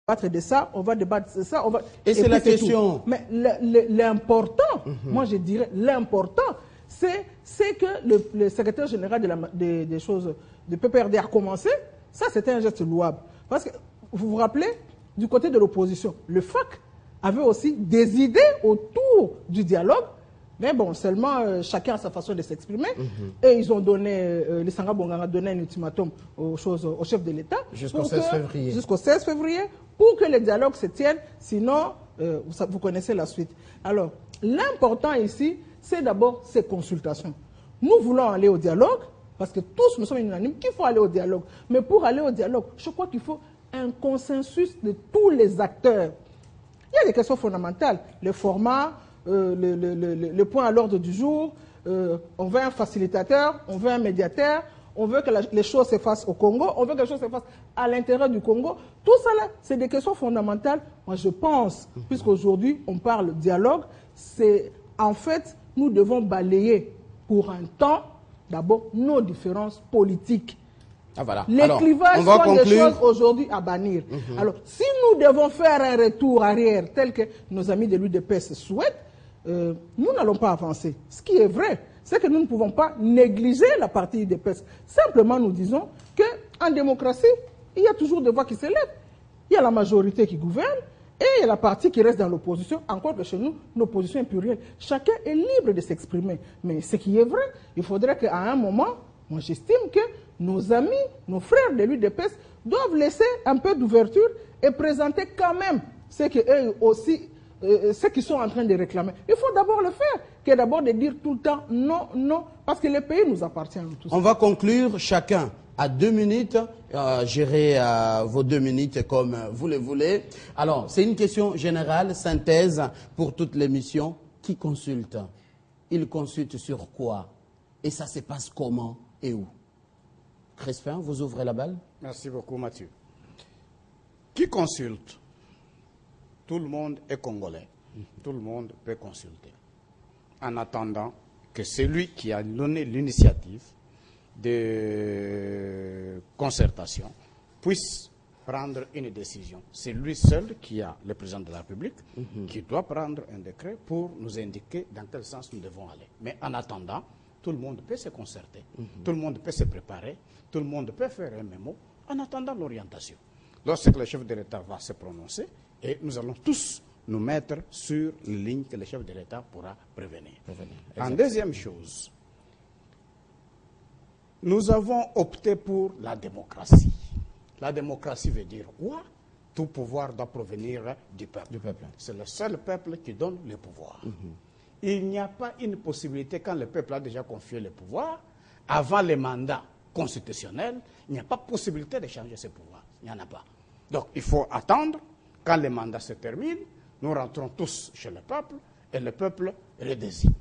débattre de ça, on va débattre de ça, on va... Et c'est la question. Mais l'important, moi je dirais, l'important, c'est que le secrétaire général des choses de PPRD a commencé. Ça, c'était un geste louable. Parce que, vous vous rappelez, du côté de l'opposition, le FAC avait aussi des idées autour du dialogue. Mais bon, seulement chacun a sa façon de s'exprimer. Et ils ont donné, les Sanga Bonganga a donné un ultimatum au chef de l'État. Jusqu'au 16 février. Jusqu'au 16 février, pour que le dialogue se tienne. Sinon, vous connaissez la suite. Alors, l'important ici, c'est d'abord ces consultations. Nous voulons aller au dialogue, parce que tous nous sommes unanimes qu'il faut aller au dialogue. Mais pour aller au dialogue, je crois qu'il faut un consensus de tous les acteurs. Il y a des questions fondamentales. Le format, le point à l'ordre du jour, on veut un facilitateur, on veut un médiateur, on veut que les choses se fassent au Congo, on veut que les choses se fassent à l'intérieur du Congo. Tout ça là, c'est des questions fondamentales. Moi je pense, puisqu'aujourd'hui on parle dialogue, c'est en fait, nous devons balayer pour un temps, d'abord, nos différences politiques. Ah, voilà. Les clivages sont conclure. des choses aujourd'hui à bannir. Alors, si nous devons faire un retour arrière tel que nos amis de l'UDPS souhaitent, nous n'allons pas avancer. Ce qui est vrai, c'est que nous ne pouvons pas négliger la partie UDPS. Simplement, nous disons qu'en démocratie, il y a toujours des voix qui s'élèvent. Il y a la majorité qui gouverne et il y a la partie qui reste dans l'opposition. Encore que chez nous, l'opposition est plurielle. Chacun est libre de s'exprimer. Mais ce qui est vrai, il faudrait qu'à un moment, moi j'estime que nos amis, nos frères de l'UDPS doivent laisser un peu d'ouverture et présenter quand même ce qu'eux aussi, ce qu'ils sont en train de réclamer. Il faut d'abord le faire, que d'abord de dire tout le temps non, non, parce que le pays nous appartient. On va conclure chacun à 2 minutes, gérez vos 2 minutes comme vous le voulez. Alors, c'est une question générale, synthèse pour toute l'émission. Qui consulte? Il consulte sur quoi? Et ça se passe comment et où? Crespin, vous ouvrez la balle. Merci beaucoup, Mathieu. Qui consulte? Tout le monde est congolais. Tout le monde peut consulter. En attendant que celui qui a donné l'initiative de concertation puisse prendre une décision. C'est lui seul qui a le président de la République qui doit prendre un décret pour nous indiquer dans quel sens nous devons aller. Mais en attendant, tout le monde peut se concerter, tout le monde peut se préparer, tout le monde peut faire un mémo en attendant l'orientation. Lorsque le chef de l'État va se prononcer, et nous allons tous nous mettre sur les lignes que le chef de l'État pourra prévenir. En deuxième chose, nous avons opté pour la démocratie. La démocratie veut dire quoi? Tout pouvoir doit provenir du peuple. C'est le seul peuple qui donne le pouvoir. Il n'y a pas une possibilité, quand le peuple a déjà confié le pouvoir, avant le mandat constitutionnel, il n'y a pas possibilité de changer ce pouvoir. Il n'y en a pas. Donc il faut attendre, quand le mandat se termine, nous rentrons tous chez le peuple, et le peuple le désigne.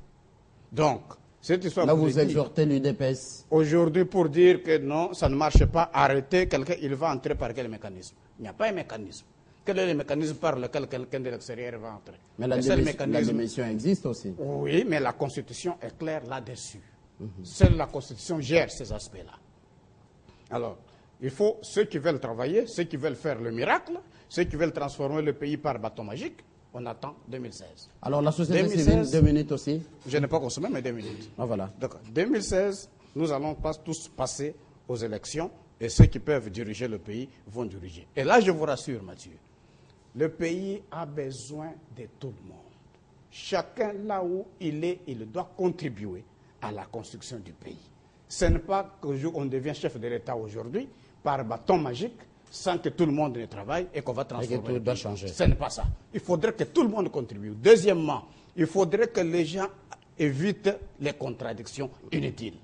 Donc, cette histoire... Là, vous exhortez l'UDPS. Aujourd'hui, pour dire que non, ça ne marche pas, arrêtez quelqu'un, il va entrer par quel mécanisme? Il n'y a pas un mécanisme. Quel est le mécanisme par lequel quelqu'un de l'extérieur va entrer? Mais la démission existe aussi. Oui, mais la Constitution est claire là-dessus. Seule la Constitution gère ces aspects-là. Alors, il faut ceux qui veulent travailler, ceux qui veulent faire le miracle, ceux qui veulent transformer le pays par bâton magique, on attend 2016. Alors la société civile, 2 minutes aussi? Je n'ai pas consommé, mais 2 minutes. Ah, voilà. D'accord. 2016, nous allons tous passer aux élections et ceux qui peuvent diriger le pays vont diriger. Et là, je vous rassure, Mathieu, le pays a besoin de tout le monde. Chacun, là où il est, il doit contribuer à la construction du pays. Ce n'est pas qu'on devient chef de l'État aujourd'hui par bâton magique, sans que tout le monde ne travaille et qu'on va transformer. Et que tout doit changer. Ce n'est pas ça. Il faudrait que tout le monde contribue. Deuxièmement, il faudrait que les gens évitent les contradictions inutiles.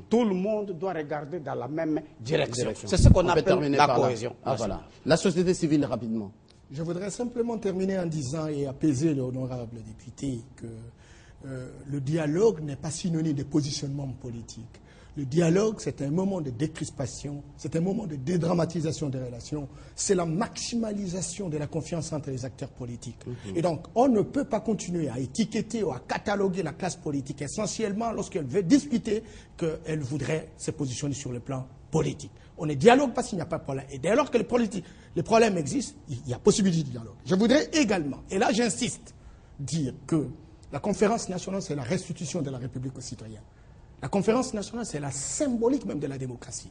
Tout le monde doit regarder dans la même direction. C'est ce qu'on appelle la cohésion. Ah, voilà. La société civile, rapidement. Je voudrais simplement terminer en disant et apaiser l'honorable député que le dialogue n'est pas synonyme de positionnement politique. Le dialogue, c'est un moment de décrispation, c'est un moment de dédramatisation des relations, c'est la maximalisation de la confiance entre les acteurs politiques. Et donc, on ne peut pas continuer à étiqueter ou à cataloguer la classe politique essentiellement lorsqu'elle veut discuter qu'elle voudrait se positionner sur le plan politique. On ne dialogue pas s'il n'y a pas de problème. Et dès lors que Les problèmes existent, il y a possibilité de dialogue. Je voudrais également, et là j'insiste, dire que la conférence nationale, c'est la restitution de la République aux citoyens. La conférence nationale, c'est la symbolique même de la démocratie.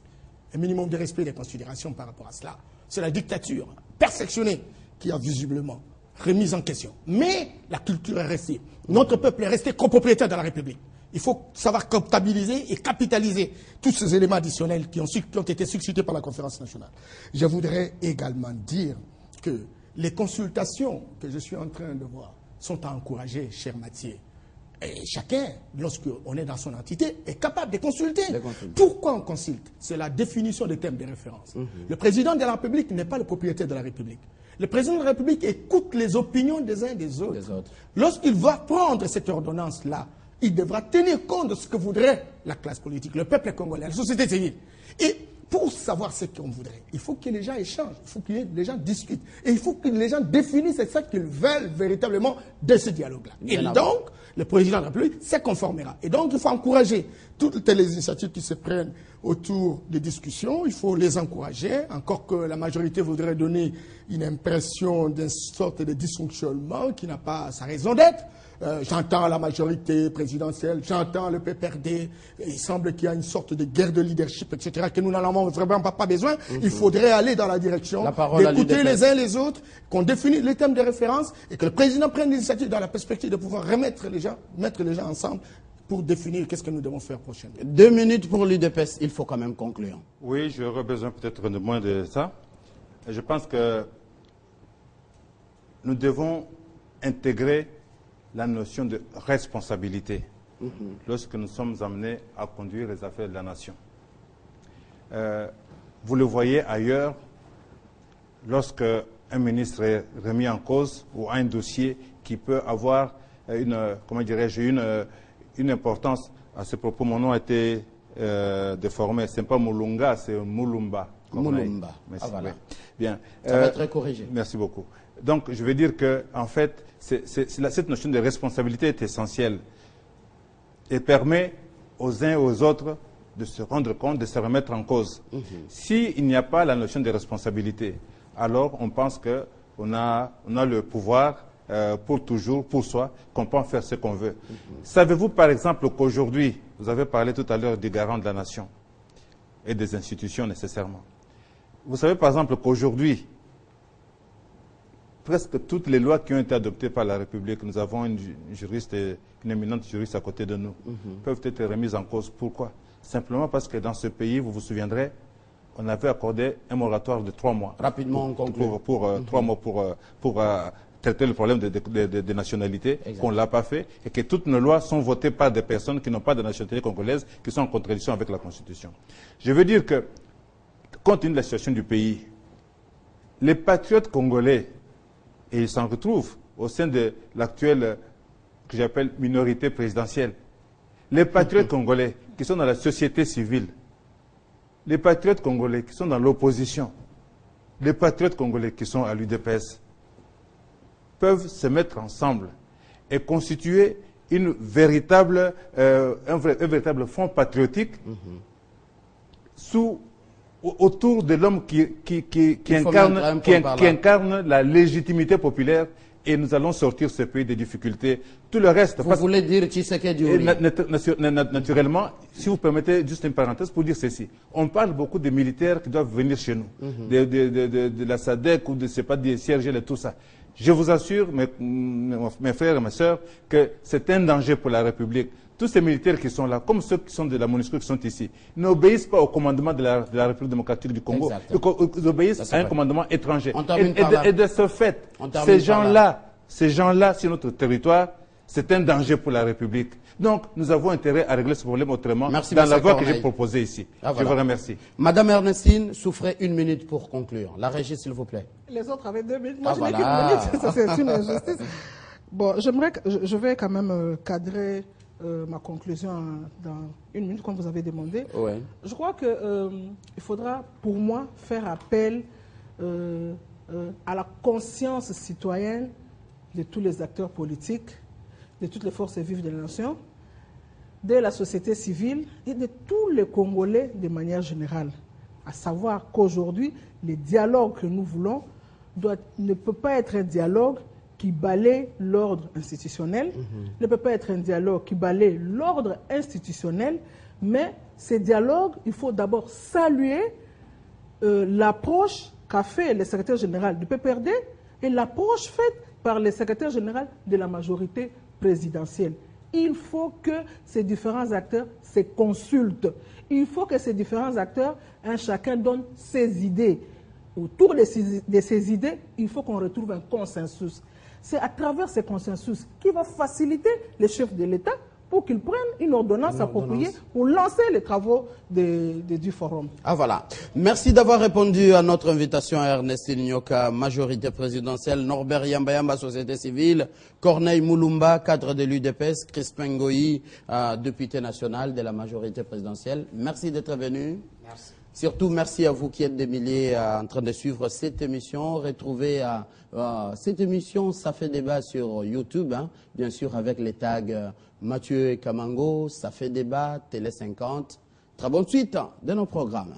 Un minimum de respect et de considération par rapport à cela. C'est la dictature perfectionnée qui a visiblement remise en question. Mais la culture est restée. Notre peuple est resté copropriétaire de la République. Il faut savoir comptabiliser et capitaliser tous ces éléments additionnels qui ont été suscités par la conférence nationale. Je voudrais également dire que les consultations que je suis en train de voir sont à encourager, cher Mathieu. Et chacun, lorsqu'on est dans son entité, est capable de consulter. Pourquoi on consulte? C'est la définition des thèmes de référence. Le président de la République n'est pas le propriétaire de la République. Le président de la République écoute les opinions des uns et des autres. Lorsqu'il va prendre cette ordonnance-là, il devra tenir compte de ce que voudrait la classe politique, le peuple congolais, la société civile. Et pour savoir ce qu'on voudrait, il faut que les gens échangent, il faut que les gens discutent. Et il faut que les gens définissent ce qu'ils veulent véritablement de ce dialogue-là. Et donc, le président de la République se conformera. Et donc, il faut encourager toutes les initiatives qui se prennent autour des discussions. Il faut les encourager, encore que la majorité voudrait donner une impression d'une sorte de dysfonctionnement qui n'a pas sa raison d'être. J'entends la majorité présidentielle, j'entends le PPRD, il semble qu'il y a une sorte de guerre de leadership, etc., que nous n'en avons vraiment pas besoin. Il faudrait aller dans la direction d'écouter les uns les autres, qu'on définisse les thèmes de référence et que le président prenne l'initiative dans la perspective de pouvoir mettre les gens ensemble pour définir qu'est-ce que nous devons faire prochainement. 2 minutes pour l'UDPS, il faut quand même conclure. Oui, j'aurais besoin peut-être de moins de ça. Je pense que nous devons intégrer la notion de responsabilité lorsque nous sommes amenés à conduire les affaires de la nation. Vous le voyez ailleurs, lorsque un ministre est remis en cause ou a un dossier qui peut avoir une importance. À ce propos, mon nom a été déformé. Ce n'est pas Moulunga, c'est Moulumba. Moulumba. Merci. Voilà. Bien. Ça va être corrigé. Merci beaucoup. Donc, je veux dire que, en fait, cette notion de responsabilité est essentielle et permet aux uns et aux autres de se rendre compte, de se remettre en cause. S'il n'y a pas la notion de responsabilité, alors on pense qu'on a le pouvoir pour toujours, pour soi, qu'on peut en faire ce qu'on veut. Savez-vous, par exemple, qu'aujourd'hui, vous avez parlé tout à l'heure des garants de la nation et des institutions nécessairement. Vous savez, par exemple, qu'aujourd'hui, presque toutes les lois qui ont été adoptées par la République, nous avons une éminente juriste à côté de nous, peuvent être remises en cause. Pourquoi? Simplement parce que dans ce pays, vous vous souviendrez, on avait accordé un moratoire de 3 mois. Rapidement, on conclut. Pour 3 mois pour traiter le problème de nationalité, qu'on ne l'a pas fait, et que toutes nos lois sont votées par des personnes qui n'ont pas de nationalité congolaise, qui sont en contradiction avec la Constitution. Je veux dire que, compte tenu de la situation du pays, les patriotes congolais, et ils s'en retrouvent au sein de l'actuelle, que j'appelle minorité présidentielle. Les patriotes congolais qui sont dans la société civile, les patriotes congolais qui sont dans l'opposition, les patriotes congolais qui sont à l'UDPS, peuvent se mettre ensemble et constituer un véritable fonds patriotique autour de l'homme qui incarne la légitimité populaire, et nous allons sortir ce pays des difficultés. Tout le reste... Vous voulez dire Tshisekedi Diori? Naturellement, si vous permettez juste une parenthèse pour dire ceci. On parle beaucoup des militaires qui doivent venir chez nous, de la SADC ou de, des CRGL et tout ça. Je vous assure, mes frères et mes sœurs, que c'est un danger pour la République. Tous ces militaires qui sont là, comme ceux qui sont de la MONUSCO qui sont ici, n'obéissent pas au commandement de la République démocratique du Congo. Ils obéissent à un commandement étranger. Et de ce fait, ces gens-là, sur notre territoire, c'est un danger pour la République. Donc, nous avons intérêt à régler ce problème autrement, dans la voie que j'ai proposée ici. Je vous remercie. Madame Ernestine, souffrez 1 minute pour conclure. La régie, s'il vous plaît. Les autres avaient 2 minutes. Moi, je n'ai qu'1 minute. Ça, c'est une injustice. Bon, je vais quand même cadrer ma conclusion dans 1 minute, comme vous avez demandé. Ouais. Je crois qu'il faudra, pour moi, faire appel à la conscience citoyenne de tous les acteurs politiques, de toutes les forces vives de la nation, de la société civile et de tous les Congolais de manière générale. À savoir qu'aujourd'hui, les dialogues que nous voulons ne peut pas être un dialogue qui balaie l'ordre institutionnel, ne peut pas être un dialogue qui balaie l'ordre institutionnel, mais ces dialogues, il faut d'abord saluer l'approche qu'a fait le secrétaire général du PPRD et l'approche faite par le secrétaire général de la majorité présidentielle. Il faut que ces différents acteurs se consultent. Il faut que ces différents acteurs, chacun donne ses idées. Autour de ces idées, il faut qu'on retrouve un consensus. C'est à travers ce consensus qui va faciliter les chefs de l'État pour qu'ils prennent une ordonnance appropriée pour lancer les travaux du forum. Ah voilà. Merci d'avoir répondu à notre invitation à Ernestine Nyoka, majorité présidentielle, Norbert Yambayamba, société civile, Corneille Moulumba, cadre de l'UDPS, Crispin Ngoyi, député national de la majorité présidentielle. Merci d'être venu. Merci. Surtout, merci à vous qui êtes des milliers en train de suivre cette émission. Retrouvez cette émission, ça fait débat sur YouTube, hein, bien sûr avec les tags Mathieu et Kamango, ça fait débat, Télé 50. Très bonne suite de nos programmes.